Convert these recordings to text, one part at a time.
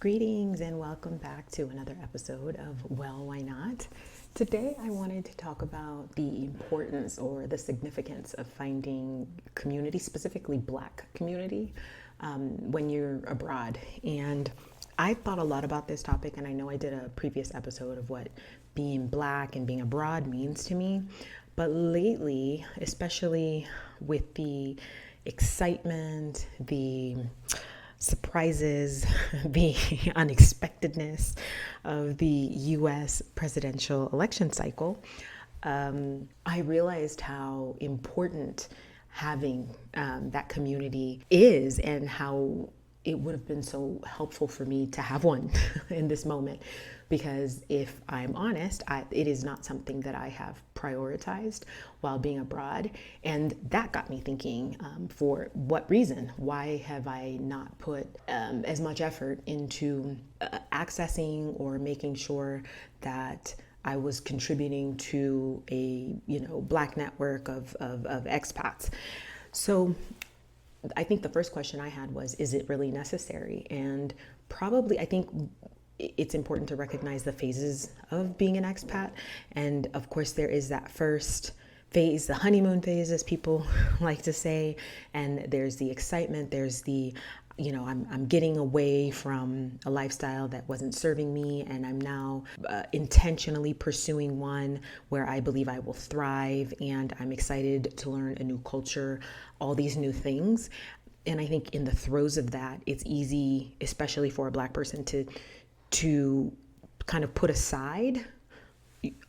Greetings and welcome back to another episode of Well, Why Not? Today I wanted to talk about the importance or the significance of finding community, specifically Black community, when you're abroad. And I thought a lot about this topic, and I know I did a previous episode of what being Black and being abroad means to me. But lately, especially with the excitement, the surprises, the unexpectedness of the US presidential election cycle, I realized how important having that community is, and how it would have been so helpful for me to have one in this moment. Because if I'm honest, it is not something that I have prioritized while being abroad. And that got me thinking, for what reason? Why have I not put as much effort into accessing or making sure that I was contributing to a Black network of expats? So I think the first question I had was, is it really necessary? And probably, I think it's important to recognize the phases of being an expat. And of course, there is that first phase, the honeymoon phase, as people like to say. And there's the excitement, there's the, I'm getting away from a lifestyle that wasn't serving me, and I'm now intentionally pursuing one where I believe I will thrive, and I'm excited to learn a new culture, all these new things. And I think in the throes of that, it's easy, especially for a Black person, to kind of put aside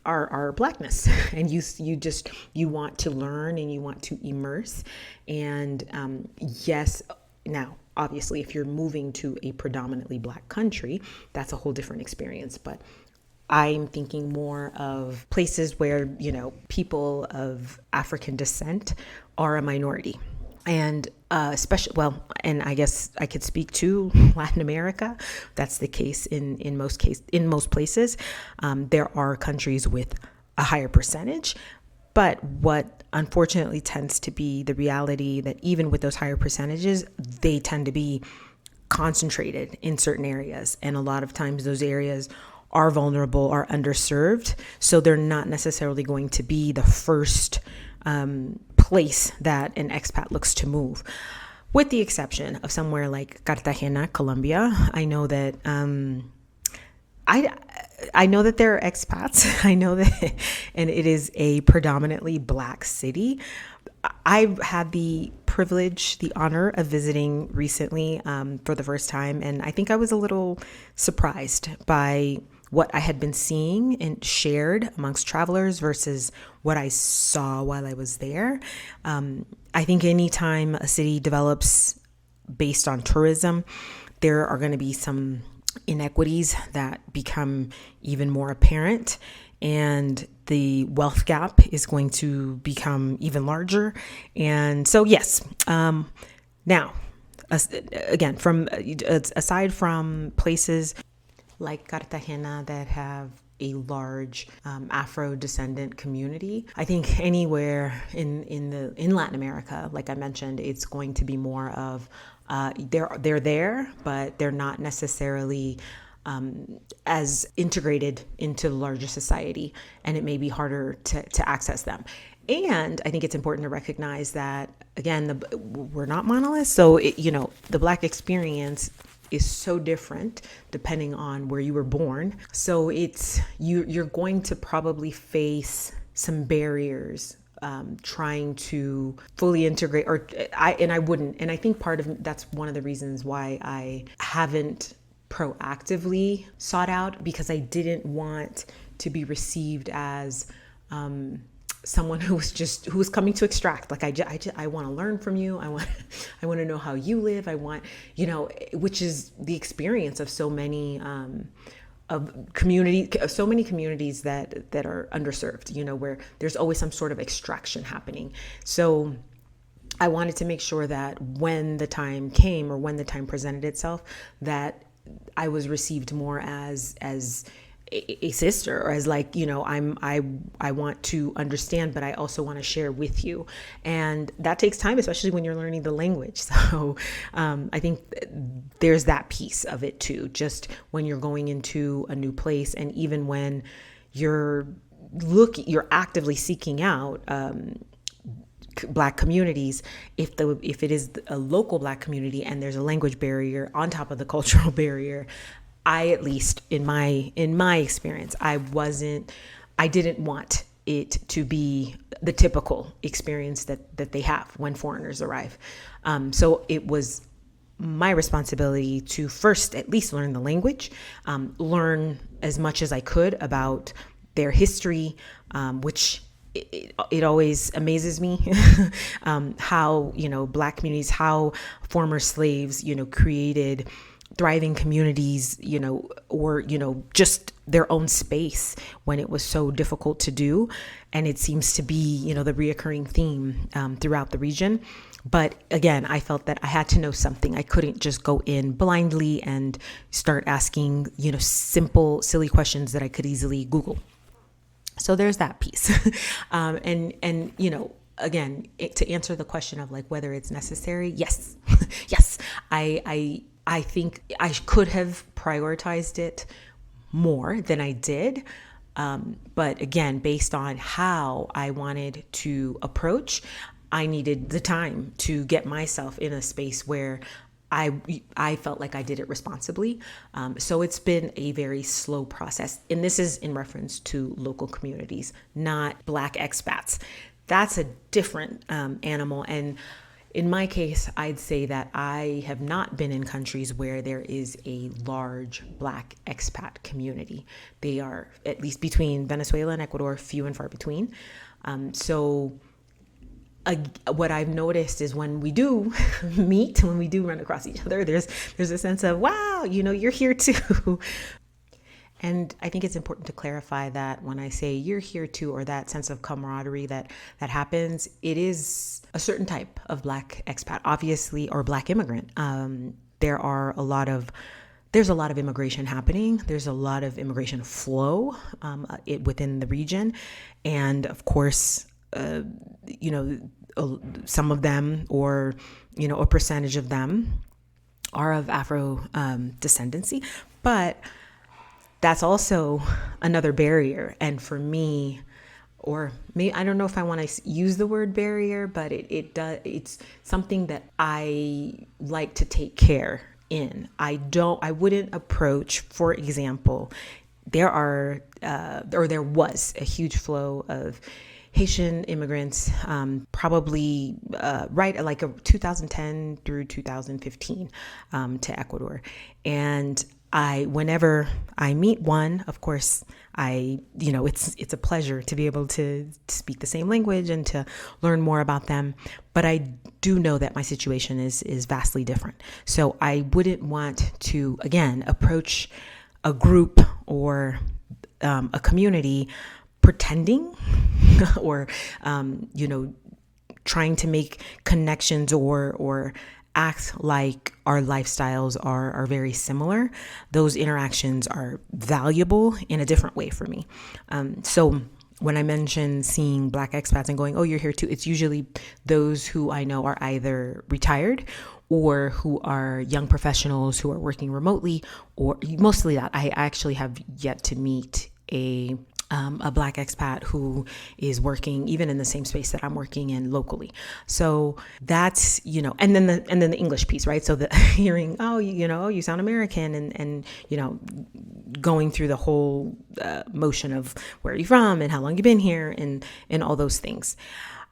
our Blackness, and you want to learn and you want to immerse. And yes, now obviously if you're moving to a predominantly Black country, that's a whole different experience. But I'm thinking more of places where people of African descent are a minority. And and I guess I could speak to Latin America. That's the case in most places. There are countries with a higher percentage, but what unfortunately tends to be the reality, that even with those higher percentages, they tend to be concentrated in certain areas, and a lot of times those areas are vulnerable, are underserved, so they're not necessarily going to be the first place that an expat looks to move, with the exception of somewhere like Cartagena, Colombia. I know that I know that there are expats. I know that, and it is a predominantly Black city. I've had the privilege, the honor of visiting recently for the first time, and I think I was a little surprised by what I had been seeing and shared amongst travelers versus what I saw while I was there. I think anytime a city develops based on tourism, there are going to be some inequities that become even more apparent, and the wealth gap is going to become even larger. And so, yes, now, again, aside from places like Cartagena that have a large Afro-descendant community, I think anywhere in Latin America, like I mentioned, it's going to be more of they're there, but they're not necessarily as integrated into the larger society, and it may be harder to access them. And I think it's important to recognize that, again, we're not monoliths, so the Black experience is so different depending on where you were born. So you're going to probably face some barriers trying to fully integrate, I wouldn't. And I think that's one of the reasons why I haven't proactively sought out, because I didn't want to be received as someone who was coming to extract. Like I want to learn from you. I want to know how you live. I want, which is the experience of so many communities that are underserved, where there's always some sort of extraction happening. So I wanted to make sure that when the time came, or when the time presented itself, that I was received more as a sister, or as like, I want to understand, but I also want to share with you. And that takes time, especially when you're learning the language. So I think there's that piece of it too, just when you're going into a new place, and even when you're actively seeking out Black communities, if it is a local Black community and there's a language barrier on top of the cultural barrier, I, at least in my experience, I didn't want it to be the typical experience that they have when foreigners arrive. So it was my responsibility to first at least learn the language, learn as much as I could about their history, which it always amazes me how, Black communities, how former slaves, created thriving communities, or, just their own space when it was so difficult to do. And it seems to be, the reoccurring theme throughout the region. But again, I felt that I had to know something. I couldn't just go in blindly and start asking, simple, silly questions that I could easily Google. So there's that piece. And again, to answer the question of like whether it's necessary, yes, yes. I think I could have prioritized it more than I did. But again, based on how I wanted to approach, I needed the time to get myself in a space where I felt like I did it responsibly. So it's been a very slow process. And this is in reference to local communities, not Black expats. That's a different animal. And in my case, I'd say that I have not been in countries where there is a large Black expat community. They are, at least between Venezuela and Ecuador, few and far between. What I've noticed is when we do meet, when we do run across each other, there's a sense of, wow, you're here too. And I think it's important to clarify that when I say you're here too, or that sense of camaraderie that happens, it is a certain type of Black expat, obviously, or Black immigrant. There's a lot of immigration happening. There's a lot of immigration flow within the region. And of course, some of them, or, a percentage of them are of Afro descendancy, but that's also another barrier. And for me, or maybe, I don't know if I want to use the word barrier, but it's something that I like to take care in. I wouldn't approach, for example, there was a huge flow of Haitian immigrants, probably right at like 2010 through 2015 to Ecuador. And whenever I meet one, of course, it's a pleasure to be able to speak the same language and to learn more about them. But I do know that my situation is vastly different. So I wouldn't want to, again, approach a group or a community pretending or, trying to make connections or act like our lifestyles are very similar. Those interactions are valuable in a different way for me. So when I mention seeing Black expats and going, oh, you're here too, it's usually those who I know are either retired or who are young professionals who are working remotely, or mostly that. I actually have yet to meet a Black expat who is working even in the same space that I'm working in locally. So that's, and then the English piece, right? So the hearing, oh, you sound American, and going through the whole motion of where are you from and how long you've been here and all those things.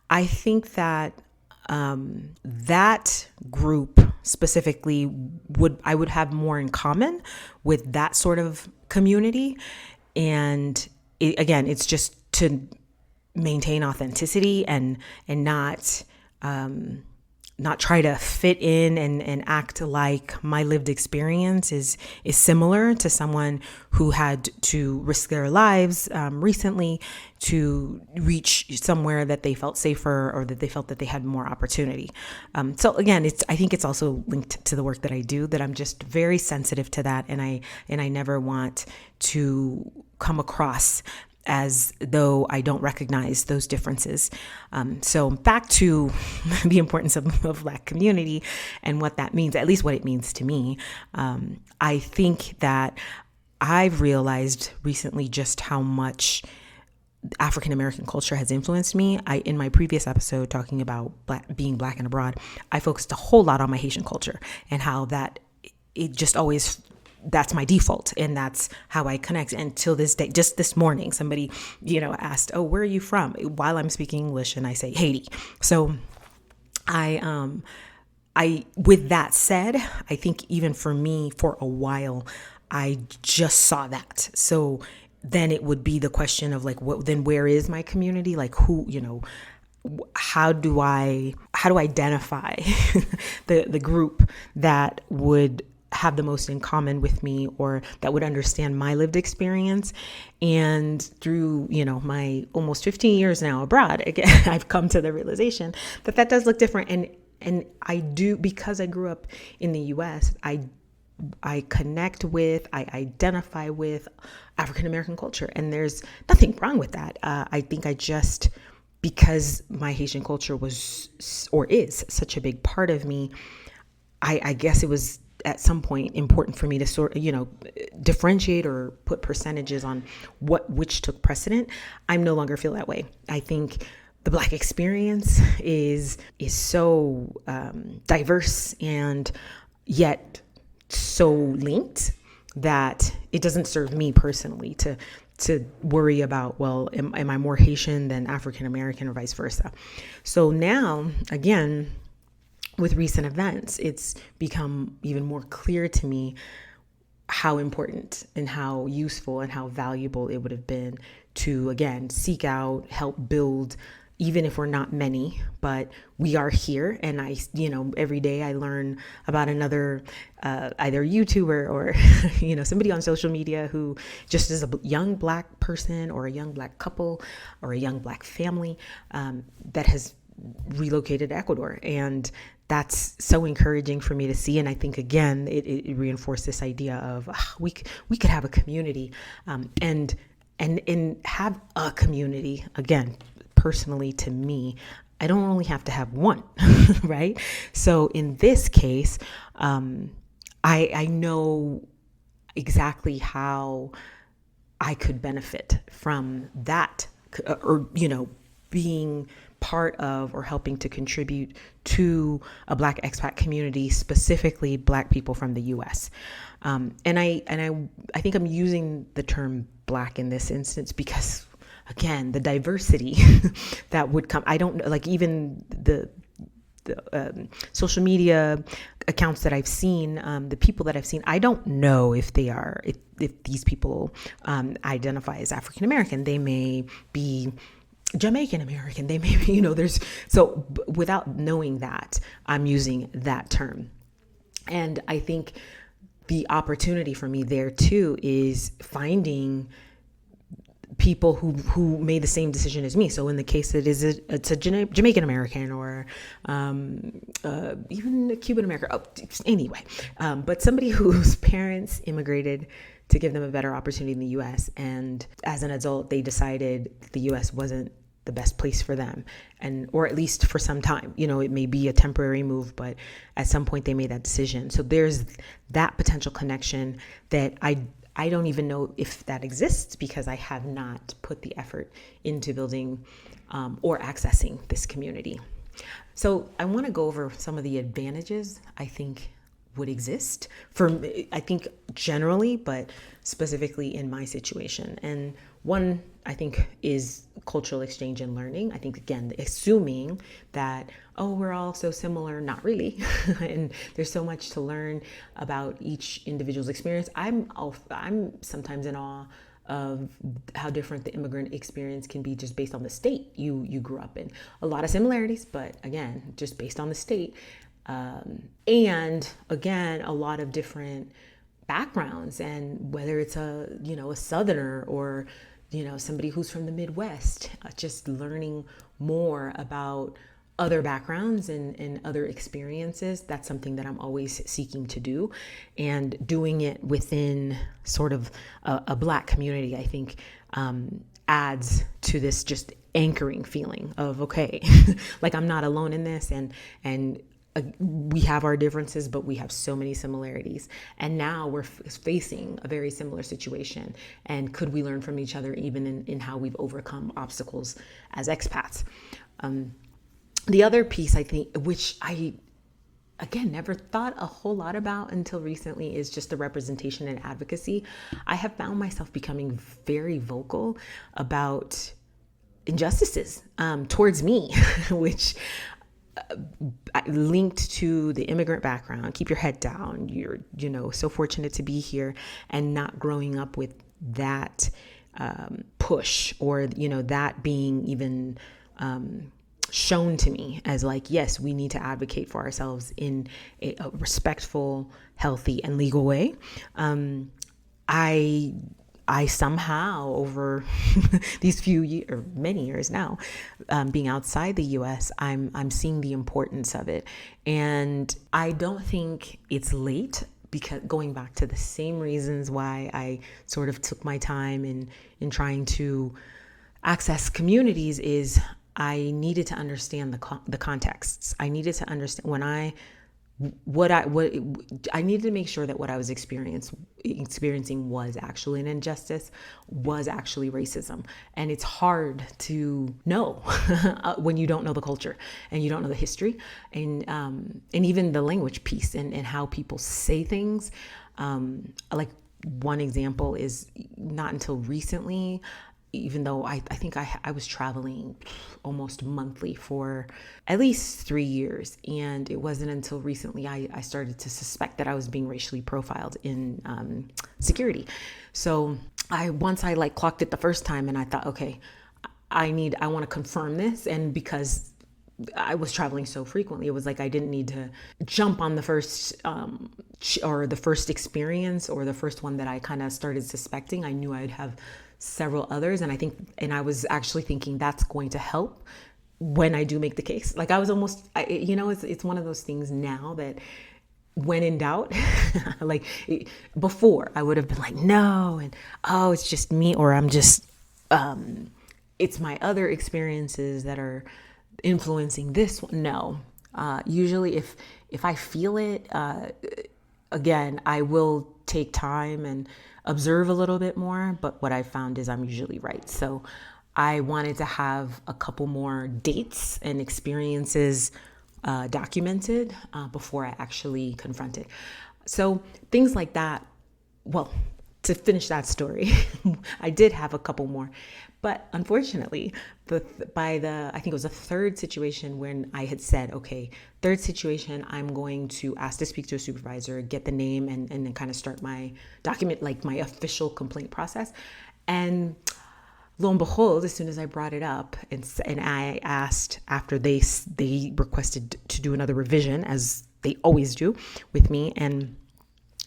I think that that group specifically I would have more in common with that sort of community. And again, it's just to maintain authenticity and not not try to fit in and act like my lived experience is similar to someone who had to risk their lives recently to reach somewhere that they felt safer or that they felt that they had more opportunity. So again, I think it's also linked to the work that I do, that I'm just very sensitive to that, and I never want to come across as though I don't recognize those differences. So back to the importance of the Black community and what that means, at least what it means to me. I think that I've realized recently just how much African American culture has influenced me. In my previous episode talking about being Black and abroad, I focused a whole lot on my Haitian culture and how that it just always, that's my default and that's how I connect. And till this day, just this morning, somebody, asked, "Oh, where are you from?" while I'm speaking English, and I say Haiti. So with that said, I think even for me, for a while, I just saw that. So then it would be the question of like, then where is my community? Like who, how do I identify the group that would have the most in common with me or that would understand my lived experience? And through, my almost 15 years now abroad, again, I've come to the realization that does look different. And I do, because I grew up in the US, I connect with, I identify with African American culture, and there's nothing wrong with that. I think because my Haitian culture was or is such a big part of me, I guess it was at some point important for me to sort of, differentiate or put percentages on which took precedent. I no longer feel that way. I think the Black experience is so diverse and yet so linked that it doesn't serve me personally to worry about, well, am I more Haitian than African American or vice versa? So now, again, with recent events, it's become even more clear to me how important and how useful and how valuable it would have been to, again, seek out, help build, even if we're not many, but we are here. And every day I learn about another, either YouTuber or, somebody on social media who just is a young Black person or a young Black couple or a young Black family that has relocated to Ecuador. And that's so encouraging for me to see. And I think, again, it reinforced this idea of we could have a community and have a community. Again, personally, to me, I don't only have to have one, right? So in this case, I know exactly how I could benefit from that, or, being part of or helping to contribute to a Black expat community, specifically Black people from the US. And I think I'm using the term Black in this instance because, again, the diversity that would come, I don't like, even the social media accounts that I've seen, the people that I've seen, I don't know if these people identify as African American. They may be Jamaican American, they may be, without knowing that, I'm using that term. And I think the opportunity for me there too is finding people who made the same decision as me. So in the case that it's a Jamaican American or even a Cuban American, anyway, but somebody whose parents immigrated to give them a better opportunity in the U.S. And as an adult, they decided the U.S. wasn't the best place for them, or at least for some time. It may be a temporary move, but at some point they made that decision. So there's that potential connection that I don't even know if that exists because I have not put the effort into building or accessing this community. So I want to go over some of the advantages I think would exist I think generally, but specifically in my situation. And one, I think, is cultural exchange and learning. I think, again, assuming that, we're all so similar, not really. And there's so much to learn about each individual's experience. I'm sometimes in awe of how different the immigrant experience can be just based on the state you grew up in. A lot of similarities, but again, just based on the state. And again, a lot of different backgrounds, and whether it's a southerner or somebody who's from the Midwest, just learning more about other backgrounds and other experiences. That's something that I'm always seeking to do, and doing it within sort of a Black community, I think adds to this just anchoring feeling of, okay, like I'm not alone in this, and we have our differences, but we have so many similarities. And now we're facing a very similar situation. And could we learn from each other, even in how we've overcome obstacles as expats? The other piece, I think, which I, again, never thought a whole lot about until recently, is just the representation and advocacy. I have found myself becoming very vocal about injustices towards me, which linked to the immigrant background. Keep your head down. You're, so fortunate to be here, and not growing up with that push, or, that being even shown to me as like, yes, we need to advocate for ourselves in a respectful, healthy, and legal way. I somehow, over these few years, or many years now, being outside the U.S., I'm seeing the importance of it. And I don't think it's late, because going back to the same reasons why I sort of took my time in trying to access communities, is I needed to understand the contexts. I needed to understand I needed to make sure that what I was experiencing was actually an injustice, was actually racism. And it's hard to know when you don't know the culture and you don't know the history, and even the language piece, and how people say things. Like one example is, not until recently, even though I think I was traveling almost monthly for at least 3 years. And it wasn't until recently I started to suspect that I was being racially profiled in security. So once I clocked it the first time, and I thought, okay, I want to confirm this. And because I was traveling so frequently, it was like I didn't need to jump on the first or the first experience, or the first one that I kind of started suspecting. I knew I'd have several others, and I was actually thinking that's going to help when I do make the case. Like I was almost, it's one of those things now that, when in doubt, before I would have been like, no, and it's just me, or I'm just, it's my other experiences that are influencing this one. No, usually if I feel it, again, I will take time and observe a little bit more, but what I found is I'm usually right. So I wanted to have a couple more dates and experiences documented before I actually confront it. So things like that. Well, to finish that story, I did have a couple more, but unfortunately, I think it was the third situation when I had said, okay, third situation, I'm going to ask to speak to a supervisor, get the name, and then kind of start my document, like my official complaint process. And lo and behold, as soon as I brought it up, and I asked, after they requested to do another revision, as they always do with me, and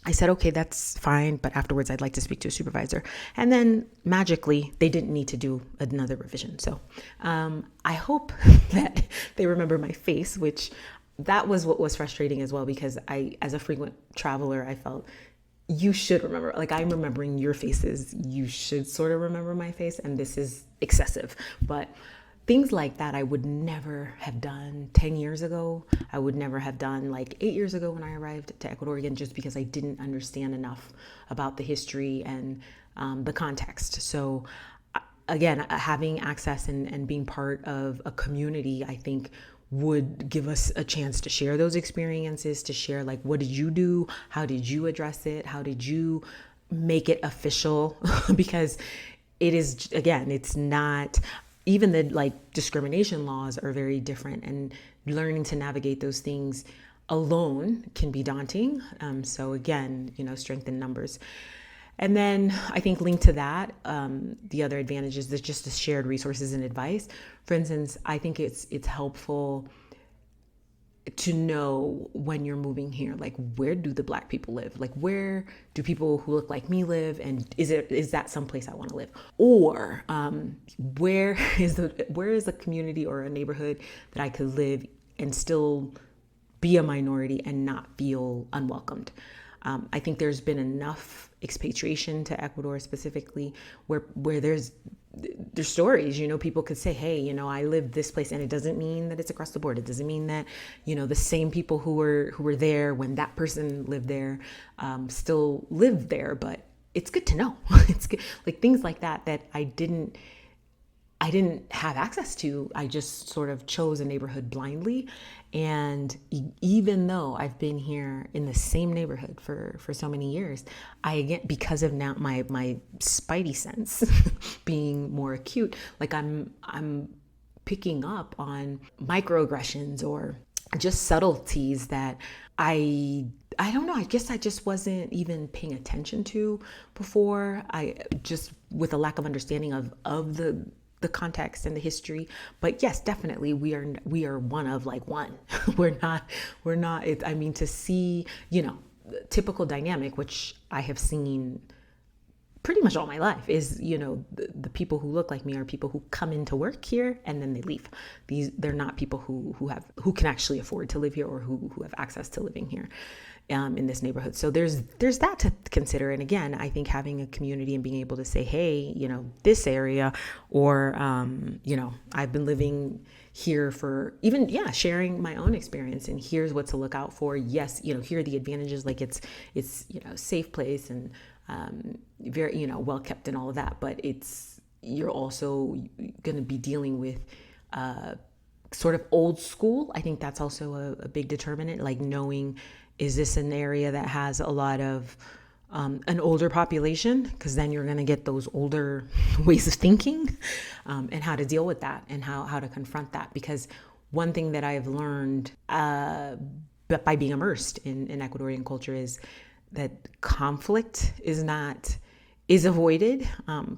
I said, okay, that's fine, but afterwards I'd like to speak to a supervisor. And then magically, they didn't need to do another revision. So I hope that they remember my face, which that was what was frustrating as well, because as a frequent traveler, I felt, you should remember, like I'm remembering your faces, you should sort of remember my face, and this is excessive. But things like that I would never have done 10 years ago. I would never have done 8 years ago when I arrived to Ecuador, again, just because I didn't understand enough about the history and the context. So again, having access and being part of a community, I think, would give us a chance to share those experiences, to share what did you do? How did you address it? How did you make it official? Because it is, again, it's not, even the discrimination laws are very different, and learning to navigate those things alone can be daunting. So again, strength in numbers. And then I think linked to that, the other advantage is there's just the shared resources and advice. For instance, I think it's helpful to know when you're moving here, like where do the Black people live? Like where do people who look like me live? And is that someplace I want to live? Or where is a community or a neighborhood that I could live and still be a minority and not feel unwelcomed? I think there's been enough expatriation to Ecuador specifically where there's stories, people could say, hey, I live this place, and it doesn't mean that it's across the board. It doesn't mean that, the same people who were there when that person lived there still live there, but it's good to know. It's good. Like things like that I didn't have access to. I just sort of chose a neighborhood blindly. And even though I've been here in the same neighborhood for so many years, because of now my spidey sense being more acute, like I'm picking up on microaggressions or just subtleties that I don't know, I guess I just wasn't even paying attention to before. I just, with a lack of understanding of the context and the history. But yes, definitely we are one of like one. we're not to see, typical dynamic, which I have seen pretty much all my life, is, the people who look like me are people who come into work here and then they leave. They're not people who can actually afford to live here or who have access to living here. In this neighborhood. So there's that to consider. And again, I think having a community and being able to say, hey, this area, or, I've been living here for even, sharing my own experience, and here's what to look out for. Yes, here are the advantages, like it's safe place and very, well kept and all of that. But you're also going to be dealing with sort of old school. I think that's also a big determinant, like knowing, is this an area that has a lot of an older population? Because then you're going to get those older ways of thinking, and how to deal with that and how to confront that. Because one thing that I've learned by being immersed in Ecuadorian culture is that conflict is avoided.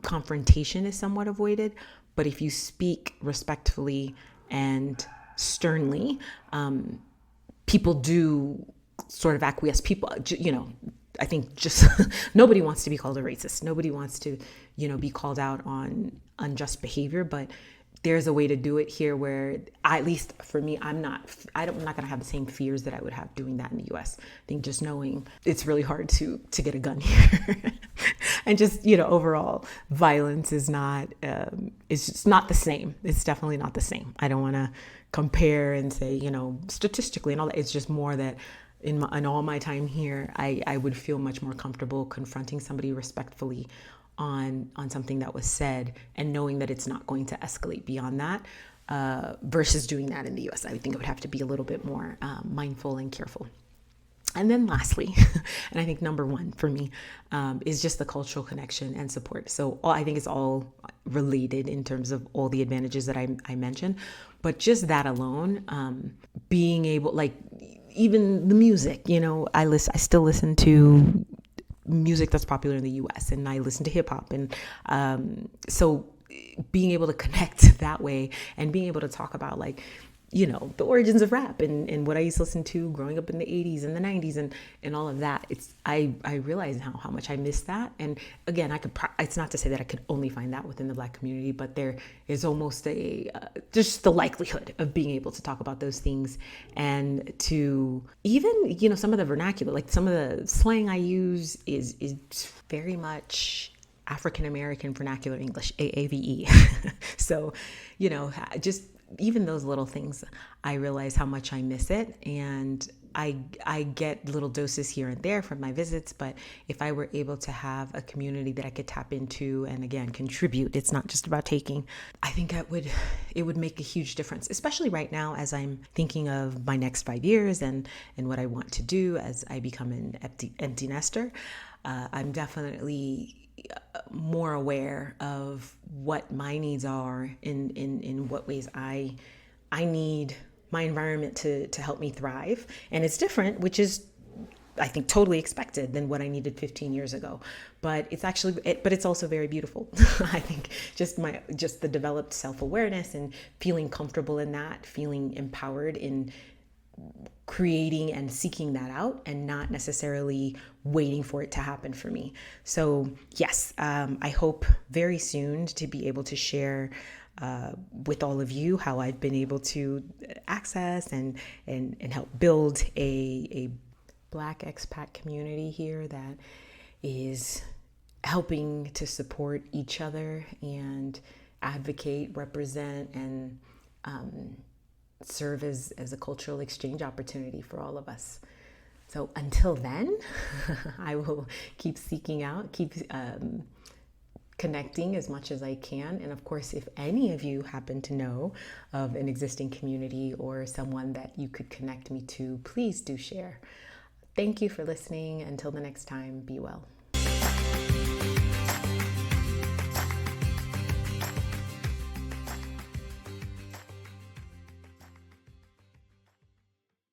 Confrontation is somewhat avoided. But if you speak respectfully and sternly, people do sort of acquiesce. People, I think just nobody wants to be called a racist. Nobody wants to, be called out on unjust behavior. But there's a way to do it here where, at least for me, I'm not going to have the same fears that I would have doing that in the U.S. I think just knowing it's really hard to get a gun here, and just, overall violence is not, it's just not the same. It's definitely not the same. I don't want to compare and say, statistically and all that. It's just more that in all my time here, I would feel much more comfortable confronting somebody respectfully on something that was said, and knowing that it's not going to escalate beyond that, versus doing that in the US. I would think I would have to be a little bit more mindful and careful. And then lastly, and I think number one for me, is just the cultural connection and support. So I think it's all related in terms of all the advantages that I mentioned, but just that alone, being able, like, even the music, I still listen to music that's popular in the US, and I listen to hip hop. And so being able to connect that way, and being able to talk about, like, the origins of rap and what I used to listen to growing up in the 80s and the 90s and all of that. I realize how much I miss that. And again, it's not to say that I could only find that within the Black community, but there is almost just the likelihood of being able to talk about those things, and to even, some of the vernacular, like some of the slang I use is very much African-American vernacular English, AAVE. So, just even those little things, I realize how much I miss it. And I get little doses here and there from my visits, but if I were able to have a community that I could tap into and, again, contribute, it's not just about taking, I think it would make a huge difference, especially right now as I'm thinking of my next 5 years and what I want to do as I become an empty nester. I'm definitely more aware of what my needs are, in what ways I need my environment to help me thrive. And it's different, which is I think totally expected than what I needed 15 years ago. But it's also very beautiful. I think just the developed self-awareness and feeling comfortable in that, feeling empowered in creating and seeking that out and not necessarily waiting for it to happen for me. So yes, I hope very soon to be able to share with all of you how I've been able to access and help build a Black expat community here that is helping to support each other and advocate, represent, and serve as a cultural exchange opportunity for all of us. So until then, I will keep seeking out, keep connecting as much as I can. And of course, if any of you happen to know of an existing community or someone that you could connect me to, please do share. Thank you for listening. Until the next time, be well.